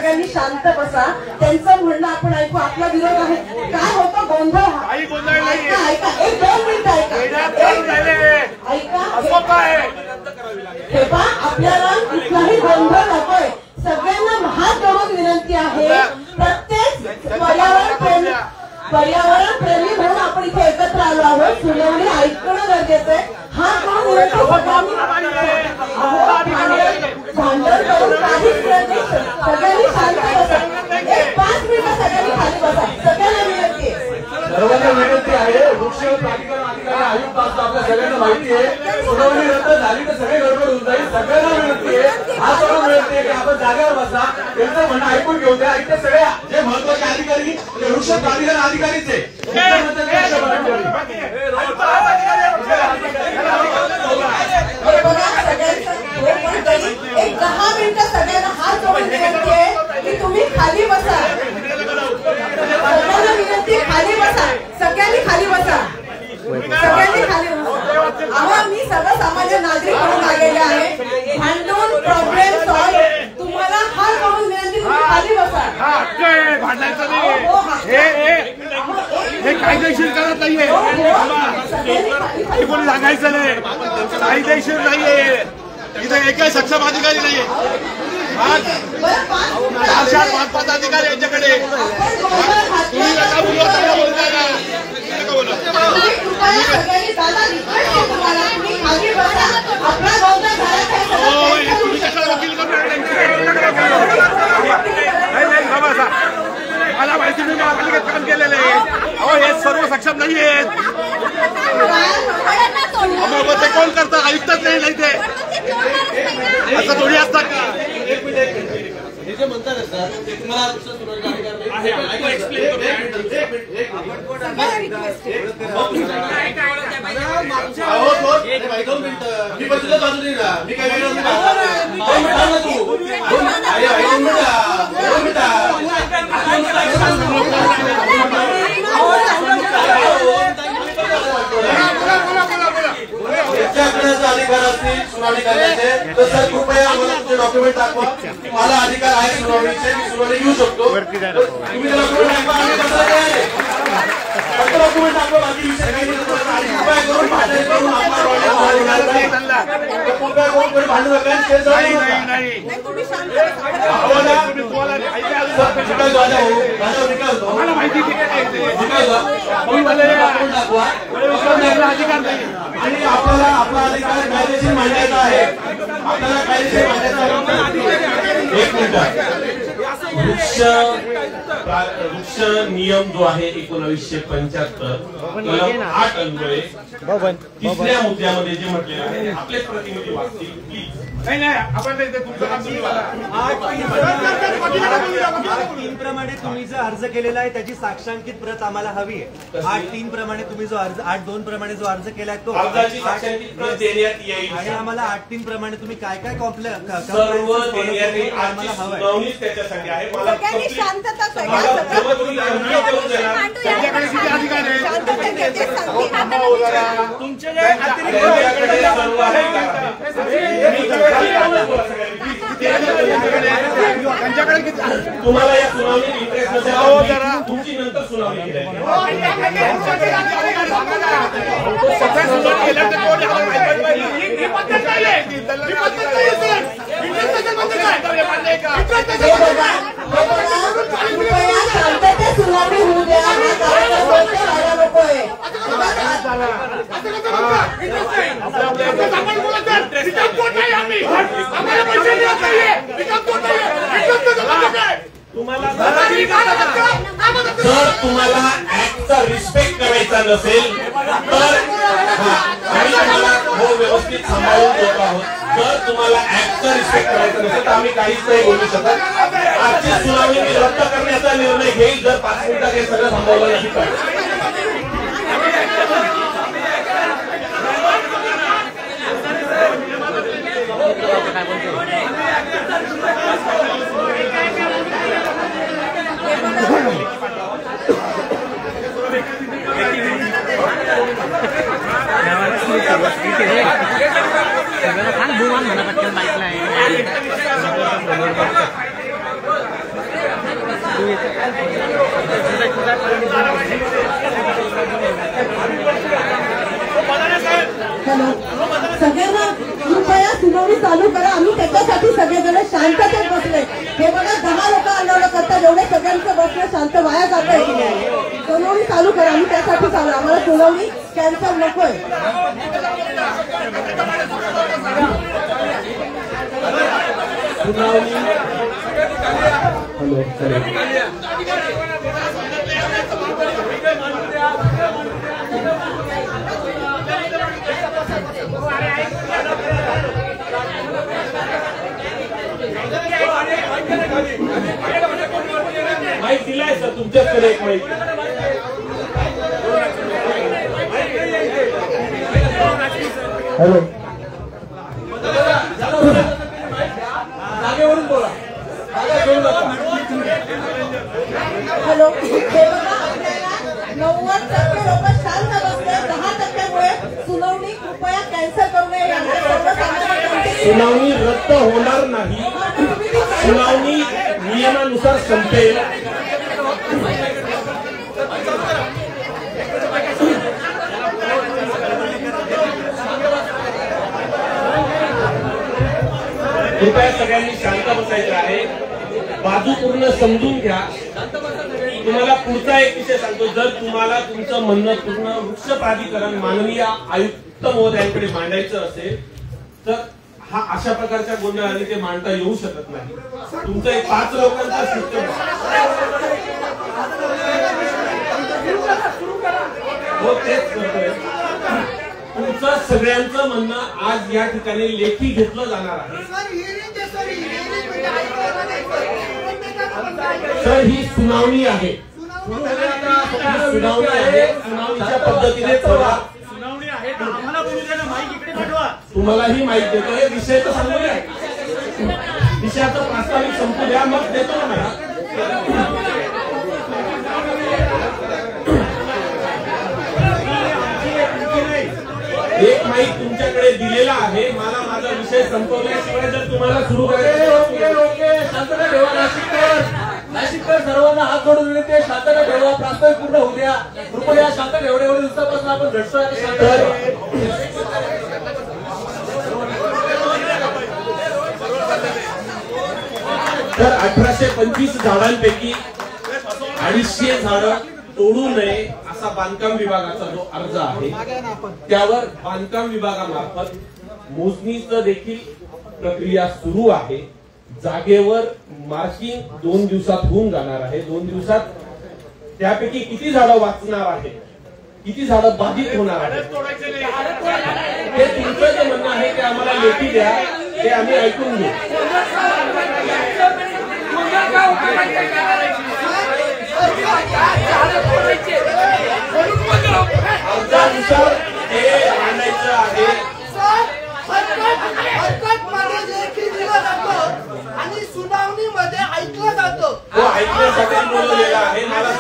सगळ्यांनी शांत बसा. त्यांचं म्हणणं आपण ऐकू. आपला विरोध आहे. काय होतं गोंधळ हा? ऐका ऐका, एक 2 मिनिटं हे पहा, आपल्याला कुठलाही गोंधळ नकोय. सगळ्यांना हात जोडून विनंती आहे. प्रत्येक पर्यावरण प्रेमी म्हणून आपण इथे एकत्र आलो आहोत. सुनावणी ऐकणं गरजेचं आहे. हात जोडून विनंती. भांडण करून काहीच नाही. सगळ्यांनी शांत बसा. 5 मिनिटं सगळ्यांनी खाली बसा. सगळ्यांना विनंती आहे. सर्वांना विनंती आहे. वृक्ष प्राधिकरण अधिकारी आयुक्त असतो, आपल्या सगळ्यांना माहिती आहे. सुनावणी रद्द झाली तर सगळे गडबड होऊन जाईल. सगळ्यांना विनंती आहे. हा सर्व विनंती आहे की आपण जागेवर बसा. त्यांचं म्हणणं ऐकून घेऊ द्या. इथे सगळ्या जे महत्वाचे अधिकारी वृक्ष प्राधिकरण अधिकारीच आहे. एक 10 मिनिटं सगळ्यांना हात जोडून विनंती आहे की तुम्ही खाली बसा. सगळ्यांना विनंती, खाली बसा. सगळ्यांनी खाली बसा. सगळ्यांनी खाली बसा. आम्हा मी सर्वसामान्य नागरिक म्हणून आलेले आहे. भांडून प्रॉब्लेम सॉल्व्ह. तुम्हाला हात जोडून विनंती, तुम्ही खाली बसा. भांडायचं नाही. हे कायदेशीर करत नाहीये. कोणी सांगायचं नाही. कायदेशीर नाहीये. इथे एकही सक्षम अधिकारी नाहीये. 4-5 अधिकारी यांच्याकडे. तुम्ही नका बोलताय ना. तुम्ही कशाला वकील मला माहिती नाही. महापालिकेत काम केलेलं आहे. अहो हे सर्व सक्षम नाही आहेत. ते कोण करतं? आयुक्तच नाही ते. असं थोडी असतात का? हे जे म्हणतात सर, ते तुम्हाला मी बदलत बाजू नाही ना. मी काय अधिकार असतील सुनावणी करण्याचे तर सर कृपया आम्हाला तुमचे डॉक्युमेंट दाखवा. मला अधिकार आहे सुनावणीचे. मी सुनावणी घेऊ शकतो. तुम्ही डॉक्युमेंट दाखवा. आम्ही कसं आहे फक्त डॉक्युमेंट दाखवा. बाकी विषय काही नाही. कृपया करून भांडण करून कृपया करून कोणी भांडण नका. आणि आपल्याला आपला अधिकार कायदेशीर मांडायचा आहे. आपल्याला कायदेशीर मांडायचा आहे. एक मिनिट. वृक्ष नियम जो आहे 1975 कलम 8 अन्वये तिसऱ्या मुद्द्यामध्ये जे म्हटलेलं आहे आपलेच प्रतिनिधी वाचतील प्लीज. नाही आपण 8-3 प्रमाणे तुम्ही जो अर्ज केलेला आहे त्याची साक्षांकित प्रत आम्हाला हवी आहे. 8-3 प्रमाणे तुम्ही जो अर्ज 8-2 प्रमाणे जो अर्ज केलाय तो अर्जाची साक्षांकित प्रत देण्यात येईल. आणि आम्हाला 8-3 प्रमाणे तुम्ही काय काय सर्व देण्यात येईल. आजची सुनावणी त्याच्यासाठी आहे. मला शांतता त्यांच्याकडे किती अधिकार आहे? तुमचे जे त्यांच्याकडे तुम्हाला या सुनावणीत इंटरेस्ट नसेल तुमची नंतर सुनावणी केली. सुनावणी होऊ द्या. जर तुम्हाला ऍक्टचा रिस्पेक्ट करायचा नसेल तर आम्ही तुम्हाला हो व्यवस्थित सांभाळून देत आहोत. जर तुम्हाला ऍक्टचा रिस्पेक्ट करायचा नसेल तर आम्ही काहीच नाही बोलू शकत. आजची सुनावणी रद्द करण्याचा निर्णय घेईल जर 5 मिनिटात हे सगळं थांबवलं नाही तर. सांग बुमान म्हणा पटकन बाईकला आहे. सुनावणी कॅन्सल नकोय. माहिती दिलाय सर तुमच्याकडे एक माहिती. हॅलो जागेवरून बोला. हॅलो, हे बघा आपल्याला 90% लोक शांत बसले. 10%मुळे सुनावणी कृपया कॅन्सल करू नये. सुनावणी रद्द होणार नाही. सुनावणी नियमानुसार संपेल. कृपया सगळ्यांनी शांत बसायचं आहे. बाजू पूर्ण समजून घ्या. तुम्हाला पुढचा एक विषय सांगतो. जर तुम्हाला तुमचं म्हणणं पूर्ण वृक्ष प्राधिकरण माननीय आयुक्त महोदयांकडे मांडायचं असेल तर हा अशा प्रकारच्या गोंधळाने ते मांडता येऊ शकत नाही. तुमचं एक 5 लोकांचा सिस्टम हो तेच करतोय. तुमचं सगळ्यांचं म्हणणं आज या ठिकाणी लेखी घेतलं जाणार आहे. सर ही सुनावणी आहे. सुनावणी आहे. सुनावणीच्या पद्धतीने थोडा सुनावणी आहे. आम्हाला बोलू द्या ना. माईक इकडे पाठवा. तुम्हालाही माहिती देतो. हे विषय तर सांगू द्या. विषयाचा प्रास्ताविक संपू द्या मग देतो ना मला. एक माईक तुमच्याकडे दिलेला आहे. मला माझा विषय संपवल्याशिवाय जर तुम्हाला सुरू करायचं ओके शांतता ठेवा. नाशिककर सर्वांना हात जोडून विनंती आहे. शांतता ठेवा. प्रास्ताविक पूर्ण होऊ द्या. कृपया शांत एवढ्या दिवसापासून आपण झटतोय आणि शांत तर 1825 झाडांपैकी 250 झाडं तोडू नये असा बांधकाम विभागाचा जो अर्ज आहे त्यावर बांधकाम विभागामार्फत मोजणीचं देखील प्रक्रिया सुरू आहे. जागेवर मार्किंग 2 दिवसात होऊन जाणार आहे. 2 दिवसात त्यापैकी किती झाडं वाचणार आहेत, किती झाडं बाधित होणार आहेत हे तुमचं जे म्हणणं आहे ते आम्हाला लेखी द्या. ते आम्ही ऐकून घेऊ. अर्जानुसार हे मांडायचं आहे. आणि सुनावणीमध्ये ऐकलं जातं. तो ऐकण्यासाठी बोलवलेला आहे. मला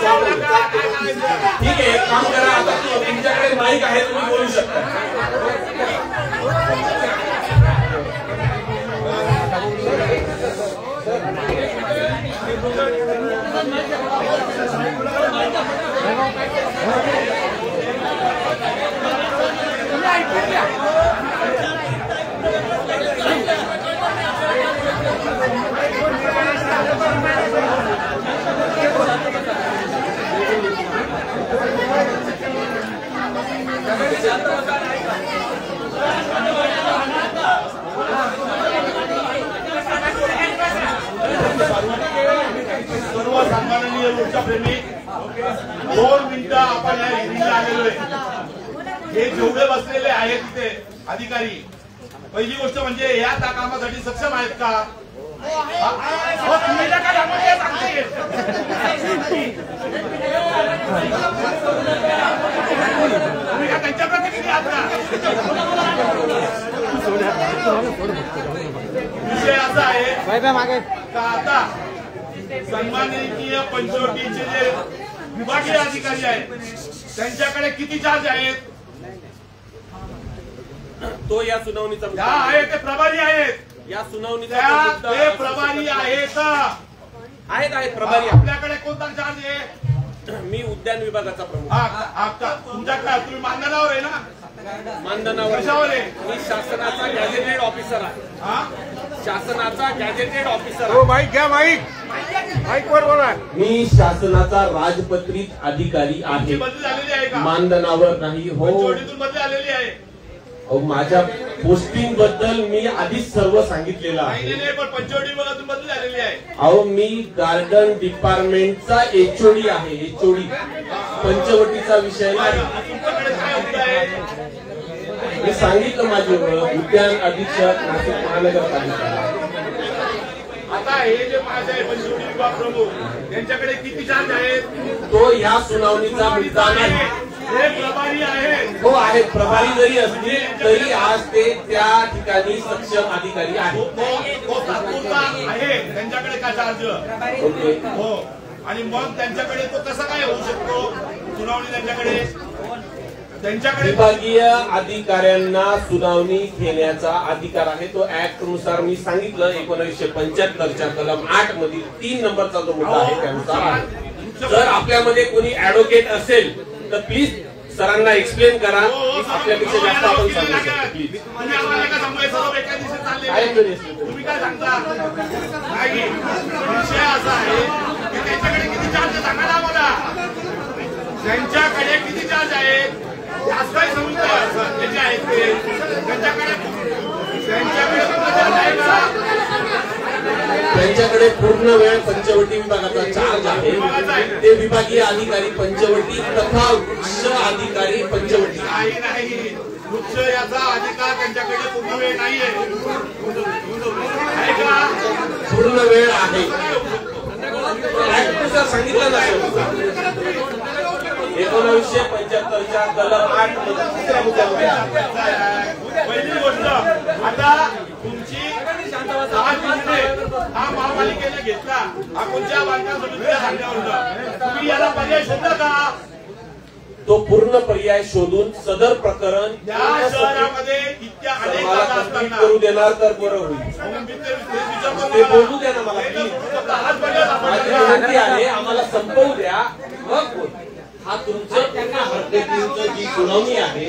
ठीक आहे. एक काम करा. आता तुमच्याकडे माईक आहे, तुम्ही बोलू शकता. सर्व सन्माननीय वृक्षप्रेमी 2 मिनिटं आपण या हिअरिंगला आलेलो आहे. हे जेवढे बसलेले आहेत तिथे अधिकारी, पहिली गोष्ट म्हणजे या कामासाठी सक्षम आहेत का? तुम्ही नका सांगू, ते सांगते. तुम्ही का त्यांच्या प्रतिनिधी आहात का? विषय असा आहे का आता सन्माननीय पंचवटीचे जे विभागीय अधिकारी आहेत त्यांच्याकडे किती चार्ज आहेत? तो या सुनावणीचा आहे ते प्रभारी आहेत. या सुनावणीचा ते प्रभारी आहेत. प्रभारी. आपल्याकडे कोणता चार्ज आहे? मी उद्यान विभागाचा प्रमुख. तुमच्याकडे तुम्ही मानधनावर आहे ना? मानधनावर कशावर आहे? मी शासनाचा गॅझेटेड ऑफिसर आहे. शासनाचा गॅजेटेड ऑफिसर हो माईक घ्या माईक वर बोला. मी शासनाचा राजपत्रित अधिकारी आहे. बदली झालेली आहे का? मानधनावर नाही. हो पंचवटीतून बदली आलेली आहे. अहो माझ्या पोस्टिंग बद्दल मी आधीच सर्व सांगितलेलं आहे. नाही पण पंचवटी बघा बदली झालेली आहे. अहो मी गार्डन डिपार्टमेंटचा एचओडी आहे. एचओडी पंचवटीचा विषय नाही. तुमच्याकडे काय होत आहे? मी सांगितलं माझी ओळख उद्यान अधीक्षक नाशिक महानगरपालिका. आता हे जे माझे आहे पंचवटी विभाग प्रमुख यांच्याकडे किती चार्ज आहेत? तो ह्या सुनावणीचा मुद्दा नाही. हे प्रभारी आहेत. हो आहेत. प्रभारी जरी असतील तरी आज ते त्या ठिकाणी सक्षम अधिकारी आहेत. तो तात्पुरता आहे. त्यांच्याकडे काय चार्ज? ओके. हो. आणि मग त्यांच्याकडे तो कसा काय होऊ शकतो सुनावणी? त्यांच्याकडे विभागीय अधिकाऱ्यांना सुनावणी घेण्याचा अधिकार आहे. तो ऍक्ट नुसार मी सांगितलं 1975च्या कलम 8 मधील 3 नंबरचा जो मुद्दा आहे त्यानुसार आहे. जर आपल्यामध्ये कोणी ऍडव्होकेट असेल तर प्लीज सरांना एक्सप्लेन करा. आपल्यापेक्षा जास्त आपण सांगू शकतो. प्लीज तुम्ही आम्हाला का सांगायचं? सर्व एका दिवशी चालले. काय तरी तुम्ही काय सांगता? नाही. विषय असा आहे की त्यांच्याकडे किती चार्ज सांगा ना मला. त्यांच्याकडे किती चार्ज आहेत? जास्त काही समजून त्याचे आहेत ते. त्यांच्याकडे पूर्ण वेळ पंचवटी विभागाचा चार्ज आहे. ते विभागीय अधिकारी पंचवटी तथा उच्च अधिकारी पंचवटी. नाही. उच्च याचा अधिकार त्यांच्याकडे पूर्ण वेळ नाहीये. पूर्ण वेळ आहे. सांगितलं नाही. 1975च्या कलम 8 मध्ये तिसऱ्या मुद्द्यामध्ये पहिली गोष्ट आता तुमची हा महापालिकेने घेतला. हा कोणत्या बांधकाम समितीच्या सांगण्यावर तुम्ही याला पर्याय शोधला का? तो पूर्ण पर्याय शोधून सदर प्रकरण या शहरामध्ये इतक्या अनेक जागा असताना करू देणार तर बरं होईल. ते बोलू द्या ना मला. माझी विनंती आहे आम्हाला संपवू द्या. मग हा तुमचं जी सुनावणी आहे